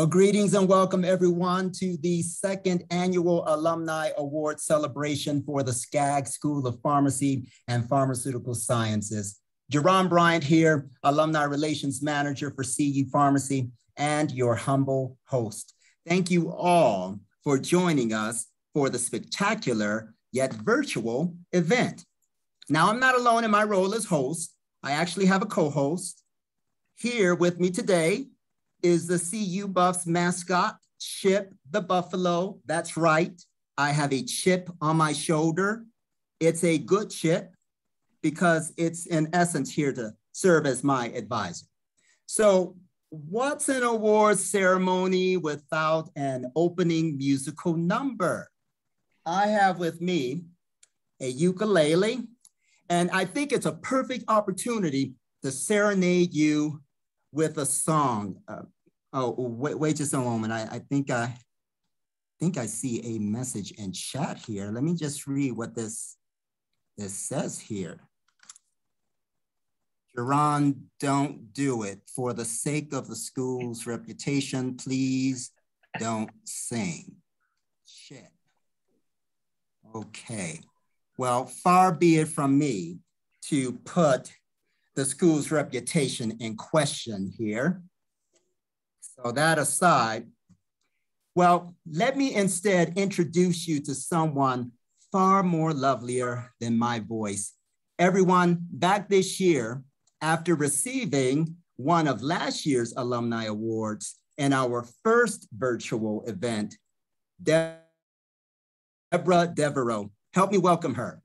Well, greetings and welcome everyone to the second annual Alumni Award celebration for the Skaggs School of Pharmacy and Pharmaceutical Sciences. Jerron Bryant here, Alumni Relations Manager for CU Pharmacy and your humble host. Thank you all for joining us for the spectacular yet virtual event. Now, I'm not alone in my role as host. I actually have a co-host. Here with me today is the CU Buffs mascot, Chip the Buffalo. That's right. I have a chip on my shoulder. It's a good chip because it's in essence here to serve as my advisor. So what's an awards ceremony without an opening musical number? I have with me a ukulele, and I think it's a perfect opportunity to serenade you with a song. Wait just a moment. I think I see a message in chat here. Let me just read what this says here. Jerron, don't do it. For the sake of the school's reputation, please don't sing. Shit. Okay. Well, far be it from me to put the school's reputation in question here. So that aside, well, let me instead introduce you to someone far more lovelier than my voice. Everyone, back this year, after receiving one of last year's alumni awards in our first virtual event, Deborah Devereaux. Help me welcome her.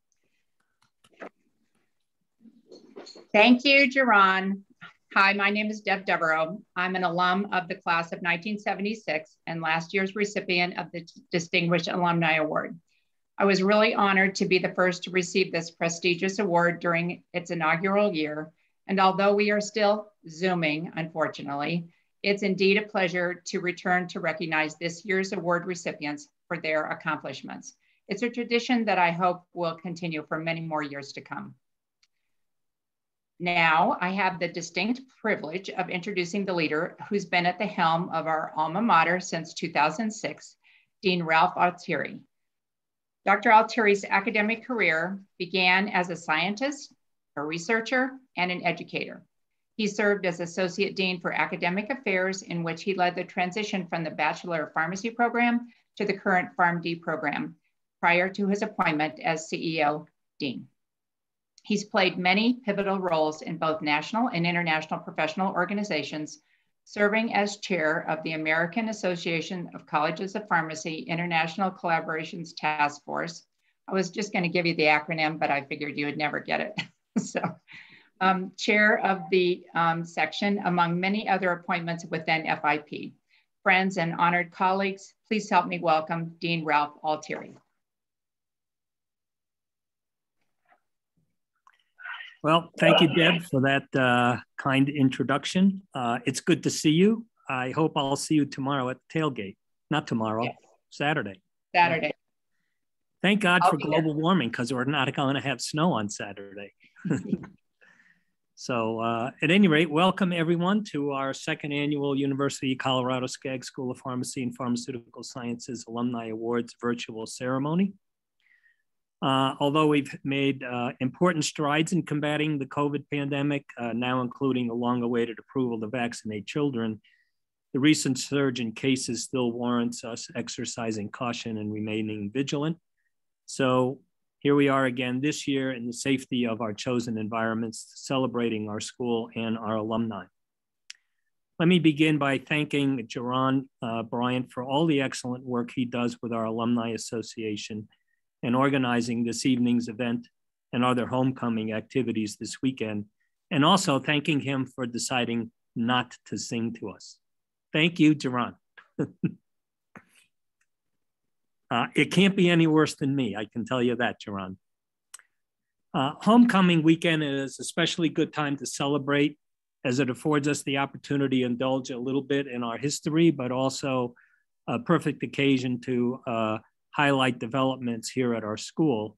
Thank you, Jerron. Hi, my name is Deb Devereaux. I'm an alum of the class of 1976 and last year's recipient of the Distinguished Alumni Award. I was really honored to be the first to receive this prestigious award during its inaugural year. And although we are still Zooming, unfortunately, it's indeed a pleasure to return to recognize this year's award recipients for their accomplishments. It's a tradition that I hope will continue for many more years to come. Now, I have the distinct privilege of introducing the leader who's been at the helm of our alma mater since 2006, Dean Ralph Altieri. Dr. Altieri's academic career began as a scientist, a researcher, and an educator. He served as Associate Dean for Academic Affairs, in which he led the transition from the Bachelor of Pharmacy program to the current PharmD program prior to his appointment as CEO Dean. He's played many pivotal roles in both national and international professional organizations, serving as chair of the American Association of Colleges of Pharmacy International Collaborations Task Force. I was just going to give you the acronym, but I figured you would never get it. So, chair of the section, among many other appointments within FIP. Friends and honored colleagues, please help me welcome Dean Ralph Altieri. Well, thank you, Deb, for that kind introduction. It's good to see you. I hope I'll see you tomorrow at the tailgate. Not tomorrow, yes. Saturday. Saturday. Thank God for global warming, because we're not going to have snow on Saturday. So at any rate, welcome everyone to our second annual University of Colorado Skaggs School of Pharmacy and Pharmaceutical Sciences Alumni Awards virtual ceremony. Although we've made important strides in combating the COVID pandemic, now including the long-awaited approval to vaccinate children, the recent surge in cases still warrants us exercising caution and remaining vigilant. So here we are again this year in the safety of our chosen environments, celebrating our school and our alumni. Let me begin by thanking Jerron Bryant for all the excellent work he does with our Alumni Association and organizing this evening's event and other homecoming activities this weekend, and also thanking him for deciding not to sing to us. Thank you, Jerron. It can't be any worse than me, I can tell you that, Jerron. Homecoming weekend is especially good time to celebrate, as it affords us the opportunity to indulge a little bit in our history, but also a perfect occasion to highlight developments here at our school.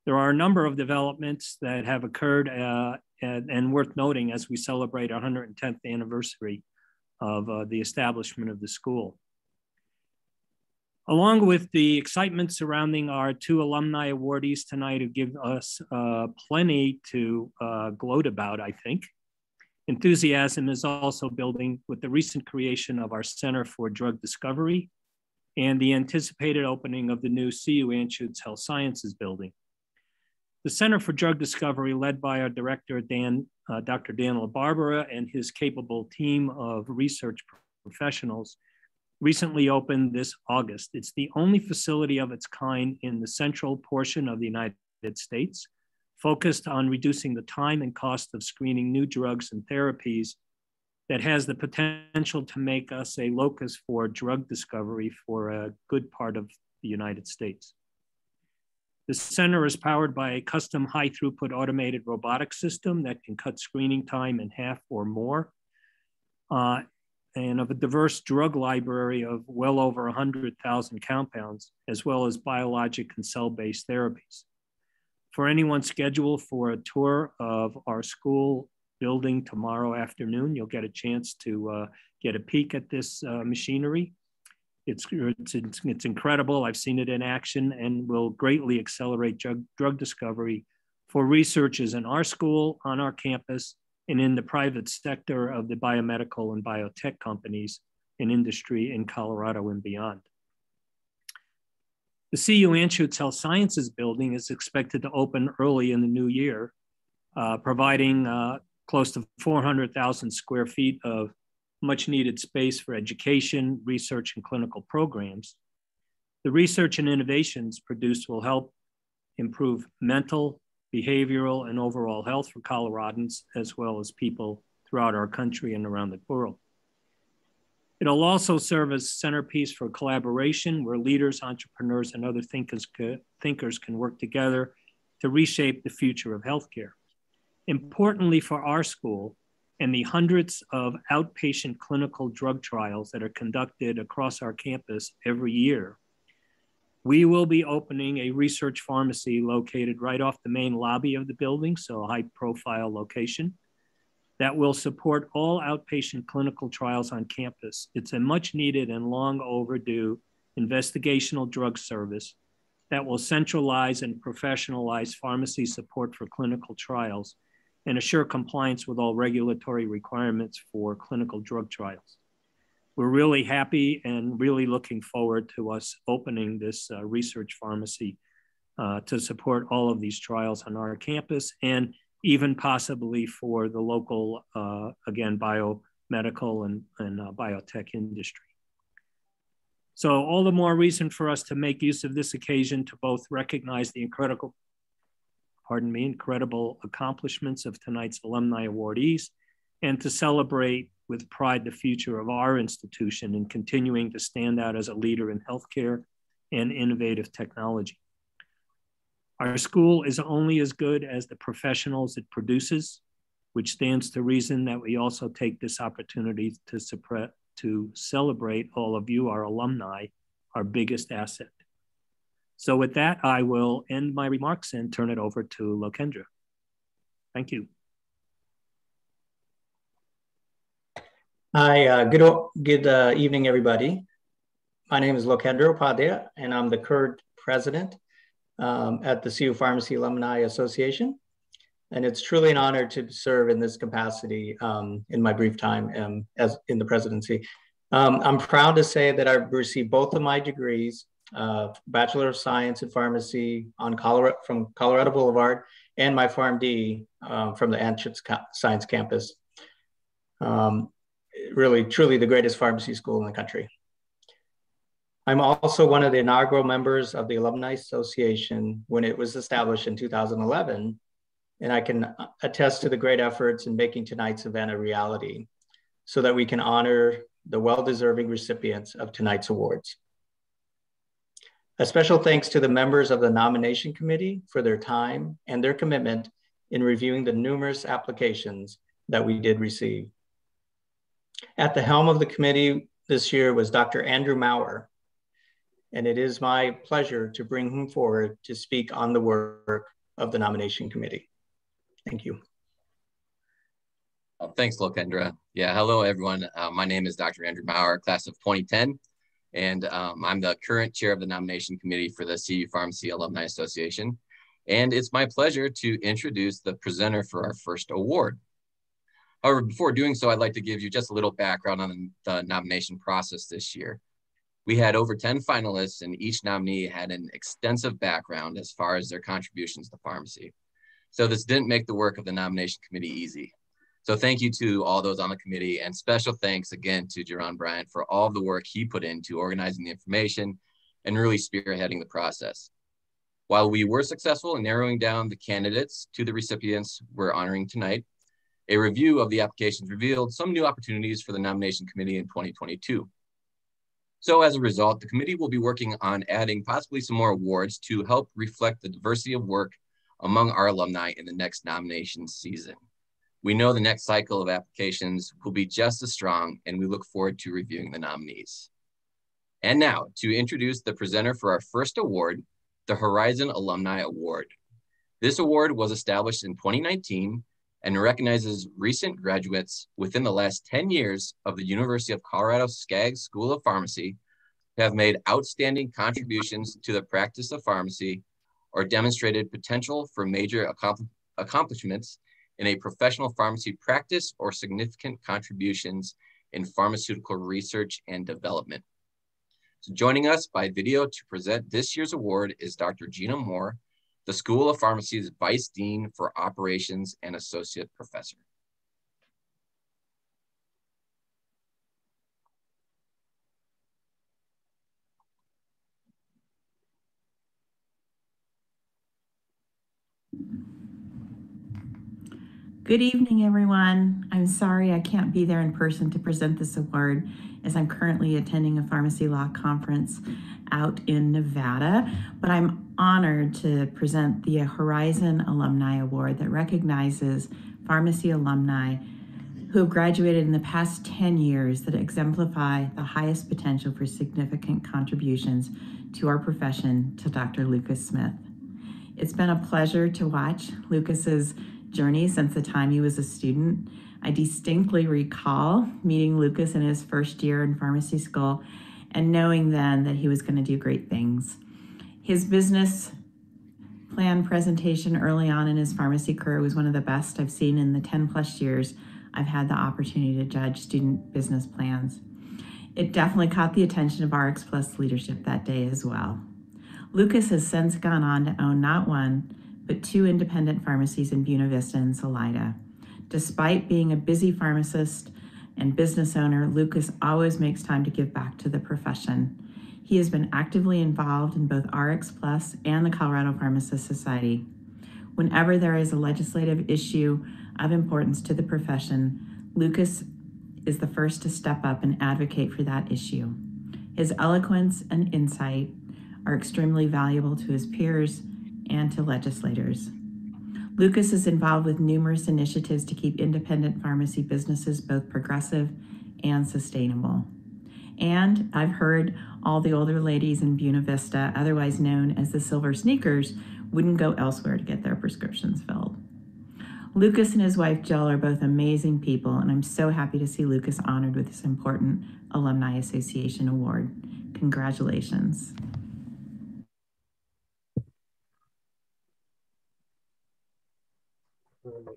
There are a number of developments that have occurred and worth noting as we celebrate our 110th anniversary of the establishment of the school. Along with the excitement surrounding our two alumni awardees tonight who give us plenty to gloat about, I think, enthusiasm is also building with the recent creation of our Center for Drug Discovery and the anticipated opening of the new CU Anschutz Health Sciences building. The Center for Drug Discovery, led by our director, Dr. Dan LaBarbera, and his capable team of research professionals, recently opened this August. It's the only facility of its kind in the central portion of the United States, focused on reducing the time and cost of screening new drugs and therapies that has the potential to make us a locus for drug discovery for a good part of the United States. The center is powered by a custom high throughput automated robotic system that can cut screening time in half or more, and of a diverse drug library of well over 100,000 compounds, as well as biologic and cell-based therapies. For anyone scheduled for a tour of our school building tomorrow afternoon, you'll get a chance to get a peek at this machinery. It's incredible. I've seen it in action and will greatly accelerate drug discovery for researchers in our school, on our campus, and in the private sector of the biomedical and biotech companies and industry in Colorado and beyond. The CU Anschutz Health Sciences building is expected to open early in the new year, providing close to 400,000 square feet of much needed space for education, research, and clinical programs. The research and innovations produced will help improve mental, behavioral, and overall health for Coloradans, as well as people throughout our country and around the world. It'll also serve as a centerpiece for collaboration where leaders, entrepreneurs, and other thinkers can work together to reshape the future of healthcare. Importantly for our school and the hundreds of outpatient clinical drug trials that are conducted across our campus every year, we will be opening a research pharmacy located right off the main lobby of the building, so a high-profile location, that will support all outpatient clinical trials on campus. It's a much-needed and long overdue investigational drug service that will centralize and professionalize pharmacy support for clinical trials and assure compliance with all regulatory requirements for clinical drug trials. We're really happy and really looking forward to us opening this research pharmacy to support all of these trials on our campus and even possibly for the local, again, biomedical and biotech industry. So all the more reason for us to make use of this occasion to both recognize the incredible accomplishments of tonight's alumni awardees and to celebrate with pride the future of our institution in continuing to stand out as a leader in healthcare and innovative technology. Our school is only as good as the professionals it produces, which stands to reason that we also take this opportunity to celebrate all of you, our alumni, our biggest asset. So with that, I will end my remarks and turn it over to Lokendra. Thank you. Hi, good evening, everybody. My name is Lokendra Upadhyaya, and I'm the current president at the CU Pharmacy Alumni Association. And it's truly an honor to serve in this capacity in my brief time as in the presidency. I'm proud to say that I've received both of my degrees, Bachelor of Science in Pharmacy from Colorado Boulevard and my PharmD from the Anschutz Science Campus. Really, truly the greatest pharmacy school in the country. I'm also one of the inaugural members of the Alumni Association when it was established in 2011, and I can attest to the great efforts in making tonight's event a reality so that we can honor the well-deserving recipients of tonight's awards. A special thanks to the members of the nomination committee for their time and their commitment in reviewing the numerous applications that we did receive. At the helm of the committee this year was Dr. Andrew Maurer, and it is my pleasure to bring him forward to speak on the work of the nomination committee. Thank you. Thanks, Lokendra. Yeah, hello, everyone. My name is Dr. Andrew Maurer, class of 2010, and I'm the current chair of the nomination committee for the CU Pharmacy Alumni Association. And it's my pleasure to introduce the presenter for our first award. However, before doing so, I'd like to give you just a little background on the nomination process this year. We had over 10 finalists, and each nominee had an extensive background as far as their contributions to pharmacy. So this didn't make the work of the nomination committee easy. So thank you to all those on the committee, and special thanks again to Jerron Bryant for all of the work he put into organizing the information and really spearheading the process. While we were successful in narrowing down the candidates to the recipients we're honoring tonight, a review of the applications revealed some new opportunities for the nomination committee in 2022. So as a result, the committee will be working on adding possibly some more awards to help reflect the diversity of work among our alumni in the next nomination season. We know the next cycle of applications will be just as strong, and we look forward to reviewing the nominees. And now, to introduce the presenter for our first award, the Horizon Alumni Award. This award was established in 2019 and recognizes recent graduates within the last 10 years of the University of Colorado Skaggs School of Pharmacy who have made outstanding contributions to the practice of pharmacy or demonstrated potential for major accomplishments in a professional pharmacy practice or significant contributions in pharmaceutical research and development. So joining us by video to present this year's award is Dr. Gina Moore, the School of Pharmacy's Vice Dean for Operations and Associate Professor. Good evening, everyone. I'm sorry I can't be there in person to present this award as I'm currently attending a pharmacy law conference out in Nevada, but I'm honored to present the Horizon Alumni Award that recognizes pharmacy alumni who have graduated in the past 10 years that exemplify the highest potential for significant contributions to our profession to Dr. Lucas Smith. It's been a pleasure to watch Lucas's journey since the time he was a student. I distinctly recall meeting Lucas in his first year in pharmacy school and knowing then that he was going to do great things. His business plan presentation early on in his pharmacy career was one of the best I've seen in the 10 plus years I've had the opportunity to judge student business plans. It definitely caught the attention of RX Plus leadership that day as well. Lucas has since gone on to own not one, but 2 independent pharmacies in Buena Vista and Salida. Despite being a busy pharmacist and business owner, Lucas always makes time to give back to the profession. He has been actively involved in both RX Plus and the Colorado Pharmacists Society. Whenever there is a legislative issue of importance to the profession, Lucas is the first to step up and advocate for that issue. His eloquence and insight are extremely valuable to his peers and to legislators. Lucas is involved with numerous initiatives to keep independent pharmacy businesses both progressive and sustainable. And I've heard all the older ladies in Buena Vista, otherwise known as the Silver Sneakers, wouldn't go elsewhere to get their prescriptions filled. Lucas and his wife Jill are both amazing people, and I'm so happy to see Lucas honored with this important Alumni Association award. Congratulations.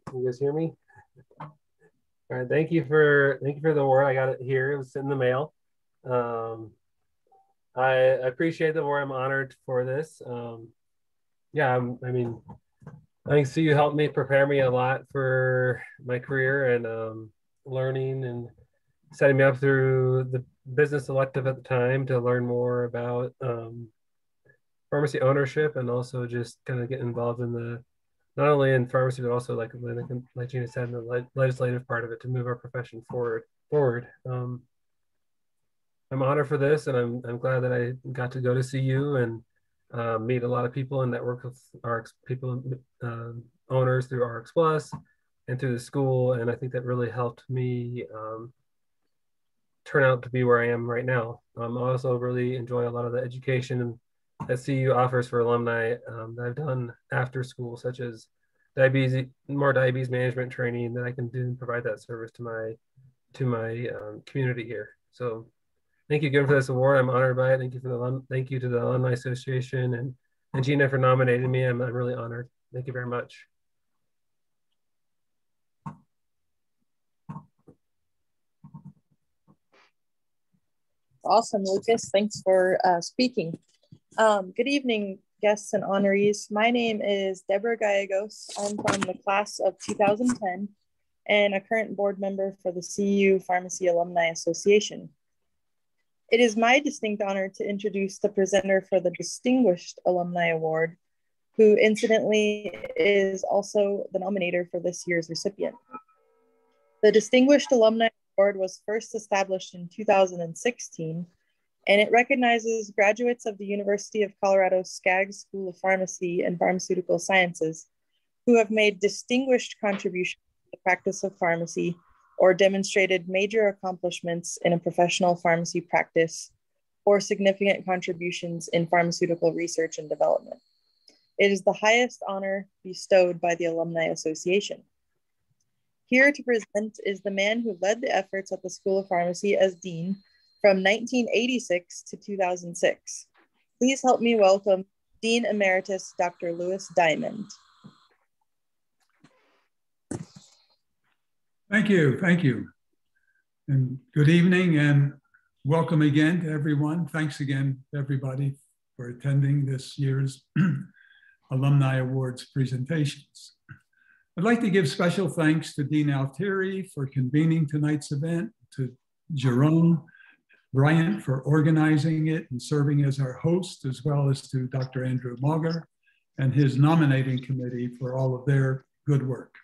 Can you guys hear me? All right, thank you for the award. I got it here. It was in the mail. I appreciate the award. I'm honored for this. Yeah, I think CU helped me prepare me a lot for my career and learning and setting me up through the business elective at the time to learn more about pharmacy ownership and also just kind of get involved in the not only in pharmacy, but also like Gina said, in the legislative part of it to move our profession forward. I'm honored for this, and I'm glad that I got to go to CU and meet a lot of people and network with RX people, owners through RX Plus and through the school. And I think that really helped me turn out to be where I am right now. I also really enjoy a lot of the education that CU offers for alumni that I've done after school, such as more diabetes management training, then I can do and provide that service to my community here. So thank you again for this award. I'm honored by it. Thank you to the Alumni Association and Gina for nominating me. I'm really honored. Thank you very much. Awesome, Lucas. Thanks for speaking. Good evening, guests and honorees. My name is Deborah Gallegos. I'm from the class of 2010 and a current board member for the CU Pharmacy Alumni Association. It is my distinct honor to introduce the presenter for the Distinguished Alumni Award, who incidentally is also the nominator for this year's recipient. The Distinguished Alumni Award was first established in 2016, and it recognizes graduates of the University of Colorado Skaggs School of Pharmacy and Pharmaceutical Sciences who have made distinguished contributions to the practice of pharmacy or demonstrated major accomplishments in a professional pharmacy practice or significant contributions in pharmaceutical research and development. It is the highest honor bestowed by the Alumni Association. Here to present is the man who led the efforts at the School of Pharmacy as Dean from 1986 to 2006. Please help me welcome Dean Emeritus, Dr. Louis Diamond. Thank you. And good evening and welcome again to everyone. Thanks again to everybody for attending this year's Alumni Awards presentations. I'd like to give special thanks to Dean Altieri for convening tonight's event, to Jerome Bryant for organizing it and serving as our host, as well as to Dr. Andrew Mauger and his nominating committee for all of their good work.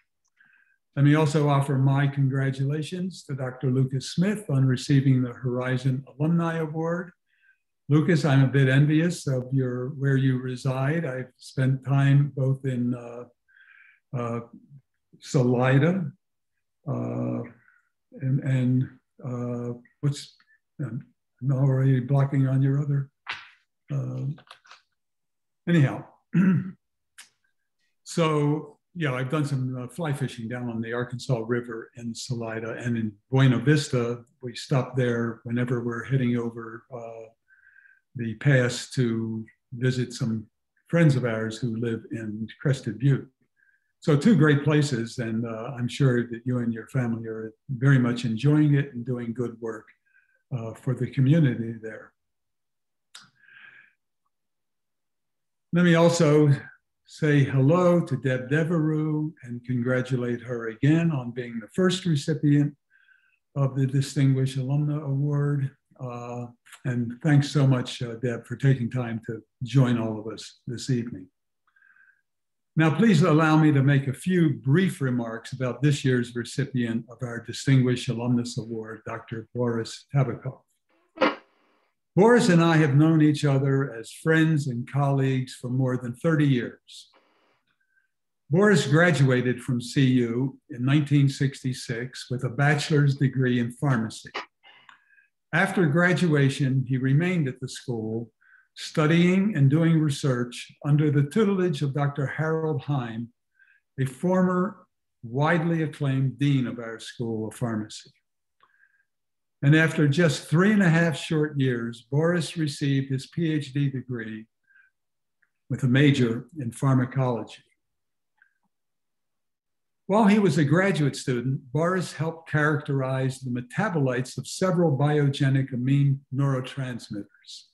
Let me also offer my congratulations to Dr. Lucas Smith on receiving the Horizon Alumni Award. Lucas, I'm a bit envious of where you reside. I've spent time both in Salida and what's, I'm already blocking on your other, anyhow. So yeah, I've done some fly fishing down on the Arkansas River in Salida, and in Buena Vista, we stop there whenever we're heading over the pass to visit some friends of ours who live in Crested Butte. So two great places, and I'm sure that you and your family are very much enjoying it and doing good work for the community there. Let me also say hello to Deb Devereux and congratulate her again on being the first recipient of the Distinguished Alumna Award. And thanks so much, Deb, for taking time to join all of us this evening. Now, please allow me to make a few brief remarks about this year's recipient of our Distinguished Alumnus Award, Dr. Boris Tabakov. Boris and I have known each other as friends and colleagues for more than 30 years. Boris graduated from CU in 1966 with a bachelor's degree in pharmacy. After graduation, he remained at the school, studying and doing research under the tutelage of Dr. Harold Heim, a former widely acclaimed dean of our School of Pharmacy. And after just 3.5 short years, Boris received his PhD degree with a major in pharmacology. While he was a graduate student, Boris helped characterize the metabolites of several biogenic amine neurotransmitters.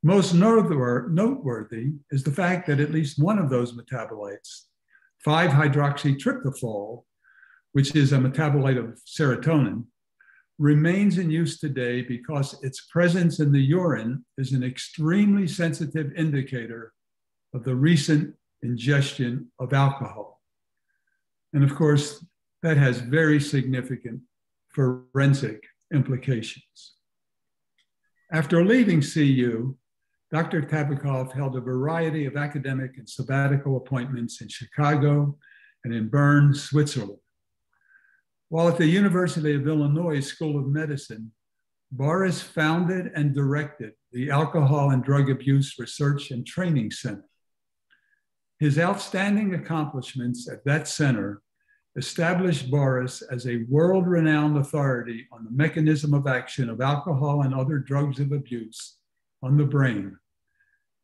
Most noteworthy is the fact that at least one of those metabolites, 5-hydroxytryptophan, which is a metabolite of serotonin, remains in use today because its presence in the urine is an extremely sensitive indicator of the recent ingestion of alcohol. And of course, that has very significant forensic implications. After leaving CU, Dr. Tabakov held a variety of academic and sabbatical appointments in Chicago and in Bern, Switzerland. While at the University of Illinois School of Medicine, Boris founded and directed the Alcohol and Drug Abuse Research and Training Center. His outstanding accomplishments at that center established Boris as a world-renowned authority on the mechanism of action of alcohol and other drugs of abuse on the brain.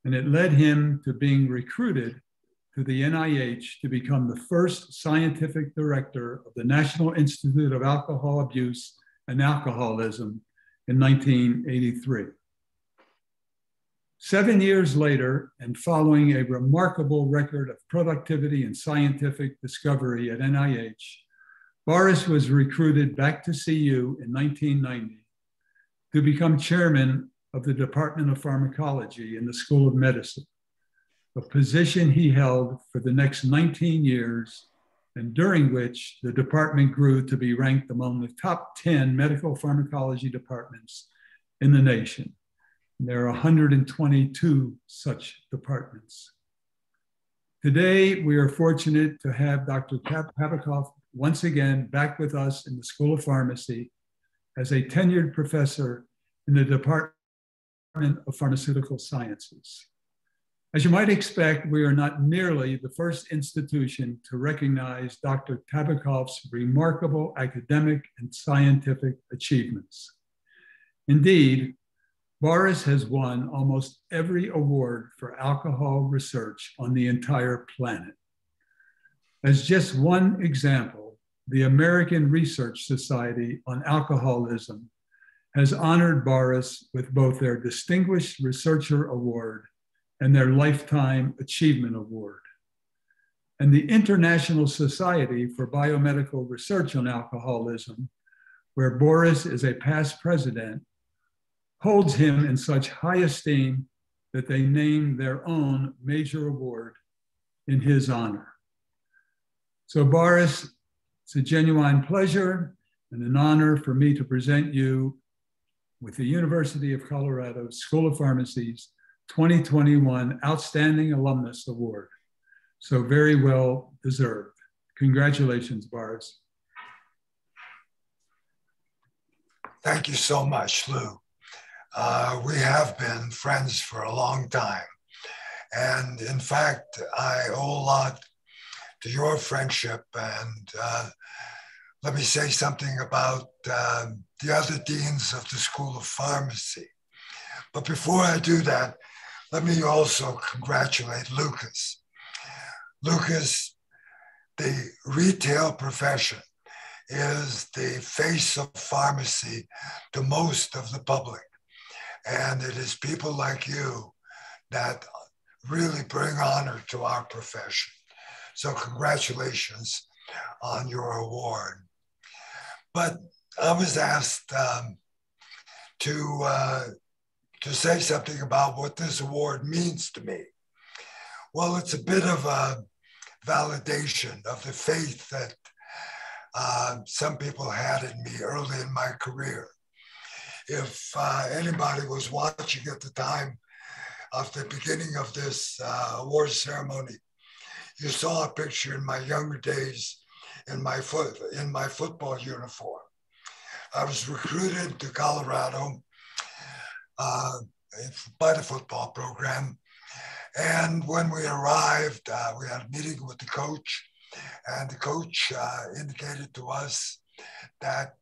And it led him to being recruited to the NIH to become the first scientific director of the National Institute of Alcohol Abuse and Alcoholism in 1983. 7 years later, and following a remarkable record of productivity and scientific discovery at NIH, Boris was recruited back to CU in 1990 to become chairman of the Department of Pharmacology in the School of Medicine, a position he held for the next 19 years, and during which the department grew to be ranked among the top 10 medical pharmacology departments in the nation. And there are 122 such departments. Today, we are fortunate to have Dr. Tabikoff once again back with us in the School of Pharmacy as a tenured professor in the Department of Pharmaceutical Sciences. As you might expect, we are not nearly the first institution to recognize Dr. Tabikoff's remarkable academic and scientific achievements. Indeed, Boris has won almost every award for alcohol research on the entire planet. As just one example, the American Research Society on Alcoholism has honored Boris with both their Distinguished Researcher Award and their Lifetime Achievement Award. And the International Society for Biomedical Research on Alcoholism, where Boris is a past president, holds him in such high esteem that they name their own major award in his honor. So Boris, it's a genuine pleasure and an honor for me to present you with the University of Colorado School of Pharmacy's 2021 Outstanding Alumnus Award. So very well deserved. Congratulations, Boris. Thank you so much, Lou. We have been friends for a long time. And in fact, I owe a lot to your friendship. And let me say something about the other deans of the School of Pharmacy. But before I do that, let me also congratulate Lucas. Lucas, the retail profession is the face of pharmacy to most of the public. And it is people like you that really bring honor to our profession. So congratulations on your award. But I was asked to say something about what this award means to me. Well, it's a bit of a validation of the faith that some people had in me early in my career. If anybody was watching at the time of the beginning of this award ceremony, you saw a picture in my younger days in my football uniform. I was recruited to Colorado by the football program. And when we arrived, we had a meeting with the coach, and the coach indicated to us that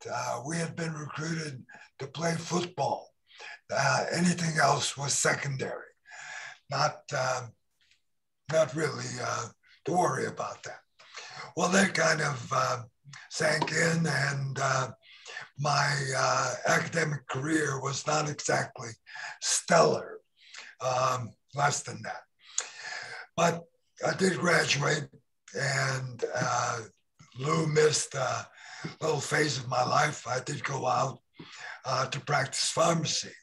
we had been recruited to play football. Anything else was secondary, not really to worry about that. Well, that kind of sank in, and my academic career was not exactly stellar, less than that. But I did graduate, and Lou missed a little phase of my life. I did go out to practice pharmacy.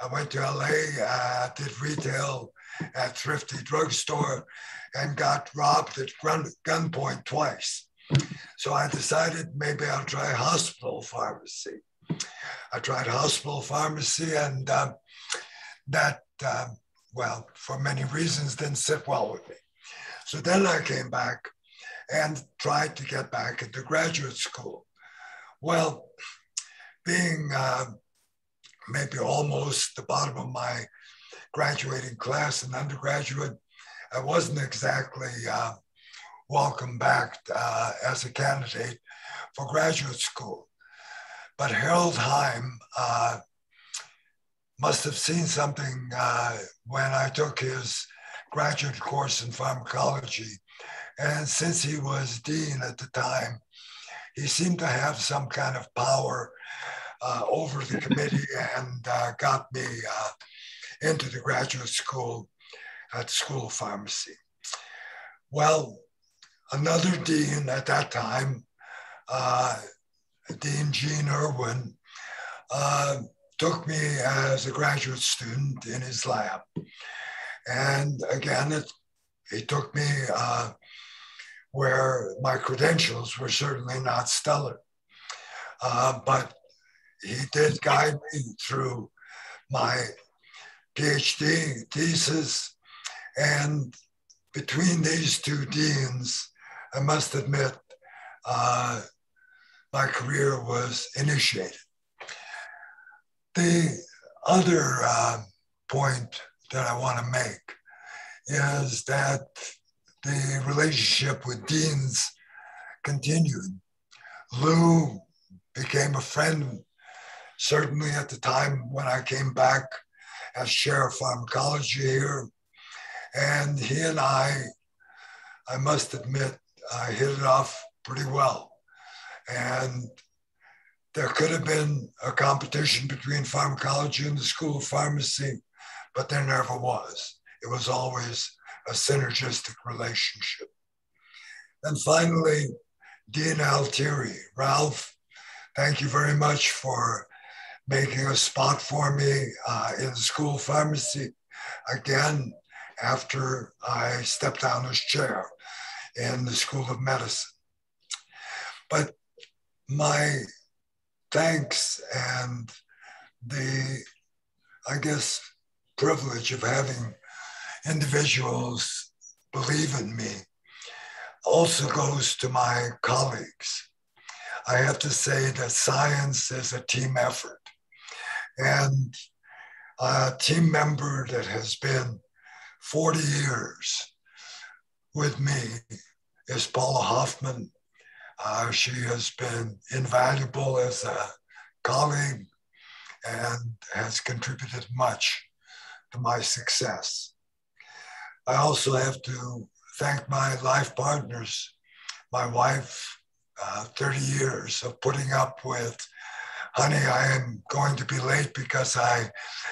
I went to LA, did retail at Thrifty Drugstore, and got robbed at gunpoint twice. So I decided maybe I'll try hospital pharmacy. I tried hospital pharmacy, and that, well, for many reasons, didn't sit well with me. So then I came back and tried to get back into graduate school. Well, being maybe almost the bottom of my graduating class in undergraduate, I wasn't exactly welcome back as a candidate for graduate school. But Harold Heim must have seen something when I took his graduate course in pharmacology. And since he was dean at the time, he seemed to have some kind of power over the committee and got me into the graduate school at the School of Pharmacy. Well, another dean at that time, Dean Gene Irwin, took me as a graduate student in his lab. And again, he took me where my credentials were certainly not stellar. But he did guide me through my PhD thesis. And between these two deans, I must admit, my career was initiated. The other point that I want to make is that the relationship with deans continued. Lou became a friend, certainly at the time when I came back as chair of pharmacology here. And he and I must admit, I hit it off pretty well. And there could have been a competition between pharmacology and the School of Pharmacy, but there never was. It was always a synergistic relationship. And finally, Dean Altieri. Ralph, thank you very much for making a spot for me in the School of Pharmacy again after I stepped down as chair in the School of Medicine. But my thanks and the, I guess, privilege of having individuals believe in me also goes to my colleagues. I have to say that science is a team effort. And a team member that has been 40 years with me is Paula Hoffman. She has been invaluable as a colleague and has contributed much to my success. I also have to thank my life partners, my wife, 30 years of putting up with, honey, I am going to be late because I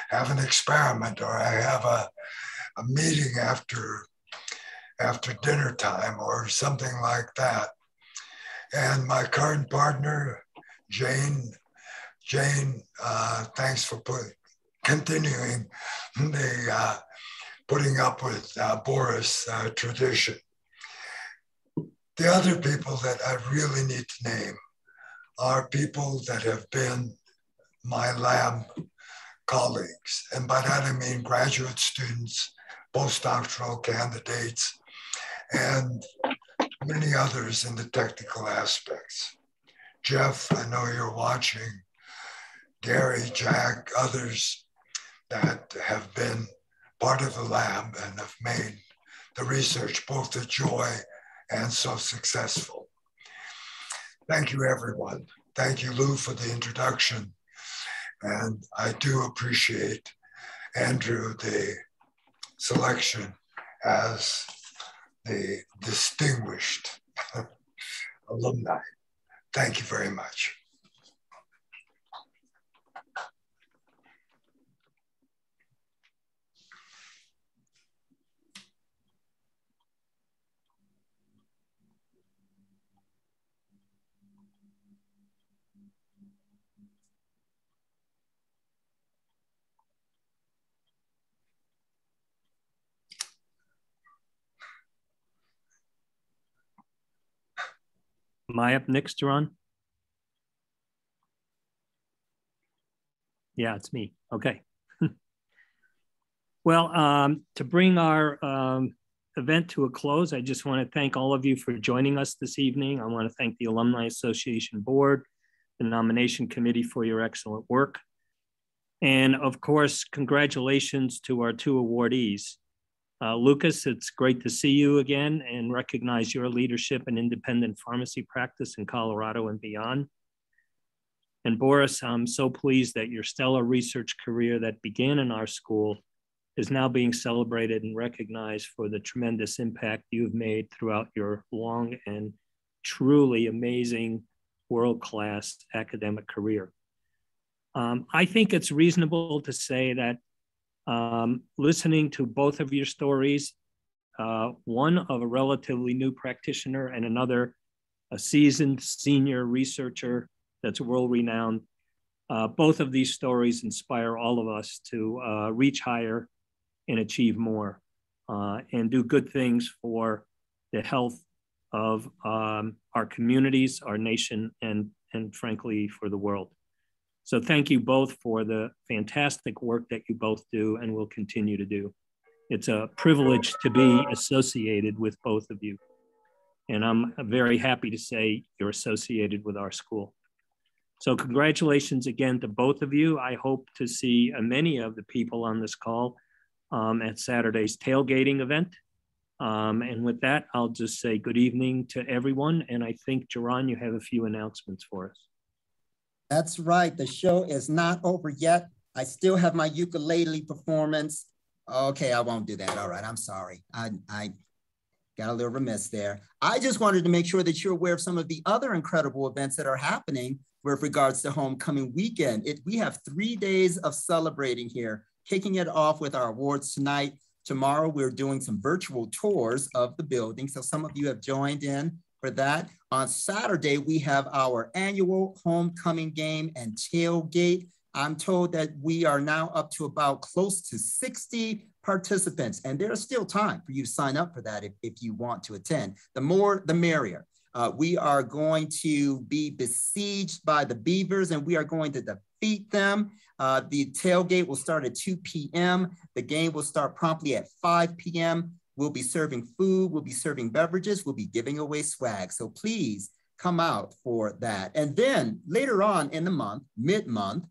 have an experiment or I have a meeting after dinner time or something like that. And my current partner, Jane, thanks for continuing the putting up with Boris tradition. The other people that I really need to name are people that have been my lab colleagues. And by that I mean graduate students, postdoctoral candidates, and many others in the technical aspects. Jeff, I know you're watching. Gary, Jack, others that have been part of the lab and have made the research both a joy and so successful. Thank you, everyone. Thank you, Lou, for the introduction. And I do appreciate, Andrew, the selection as the distinguished alumni. Thank you very much. Am I up next, Ron? Yeah, it's me. Okay. Well, to bring our event to a close, I just want to thank all of you for joining us this evening. I want to thank the Alumni Association Board, the nomination committee for your excellent work. And of course, congratulations to our two awardees. Lucas, it's great to see you again and recognize your leadership in independent pharmacy practice in Colorado and beyond. And Boris, I'm so pleased that your stellar research career that began in our school is now being celebrated and recognized for the tremendous impact you've made throughout your long and truly amazing world-class academic career. I think it's reasonable to say that listening to both of your stories, one of a relatively new practitioner and another a seasoned senior researcher that's world-renowned, both of these stories inspire all of us to reach higher and achieve more and do good things for the health of our communities, our nation, and frankly, for the world. So thank you both for the fantastic work that you both do and will continue to do. It's a privilege to be associated with both of you. And I'm very happy to say you're associated with our school. So congratulations again to both of you. I hope to see many of the people on this call at Saturday's tailgating event. And with that, I'll just say good evening to everyone. And I think, Jaron, you have a few announcements for us. That's right. The show is not over yet. I still have my ukulele performance. Okay, I won't do that. All right, I'm sorry. I got a little remiss there. I just wanted to make sure that you're aware of some of the other incredible events that are happening with regards to homecoming weekend. We have 3 days of celebrating here, kicking it off with our awards tonight. Tomorrow, we're doing some virtual tours of the building. So some of you have joined in for that. On Saturday, we have our annual homecoming game and tailgate. I'm told that we are now up to about close to 60 participants, and there's still time for you to sign up for that if you want to attend. The more, the merrier. We are going to be besieged by the Beavers, and we are going to defeat them. The tailgate will start at 2 p.m. The game will start promptly at 5 p.m. We'll be serving food, we'll be serving beverages, we'll be giving away swag. So please come out for that. And then later on in the month, mid-month,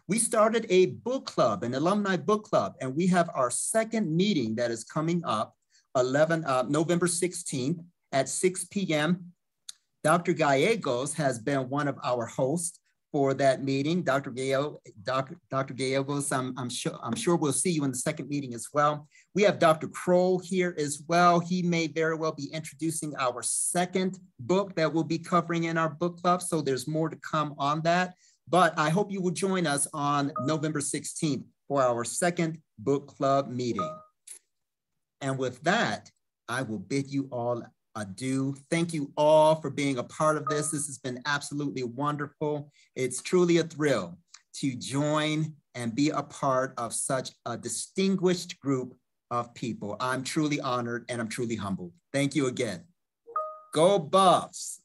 we started a book club, an alumni book club, and we have our second meeting that is coming up November 16th at 6 p.m. Dr. Gallegos has been one of our hosts for that meeting. Dr. Gallegos, I'm sure we'll see you in the second meeting as well. We have Dr. Kroll here as well. He may very well be introducing our second book that we'll be covering in our book club. So there's more to come on that. But I hope you will join us on November 16th for our second book club meeting. And with that, I will bid you all adieu. Thank you all for being a part of this. This has been absolutely wonderful. It's truly a thrill to join and be a part of such a distinguished group of people. I'm truly honored and I'm truly humbled. Thank you again. Go Buffs.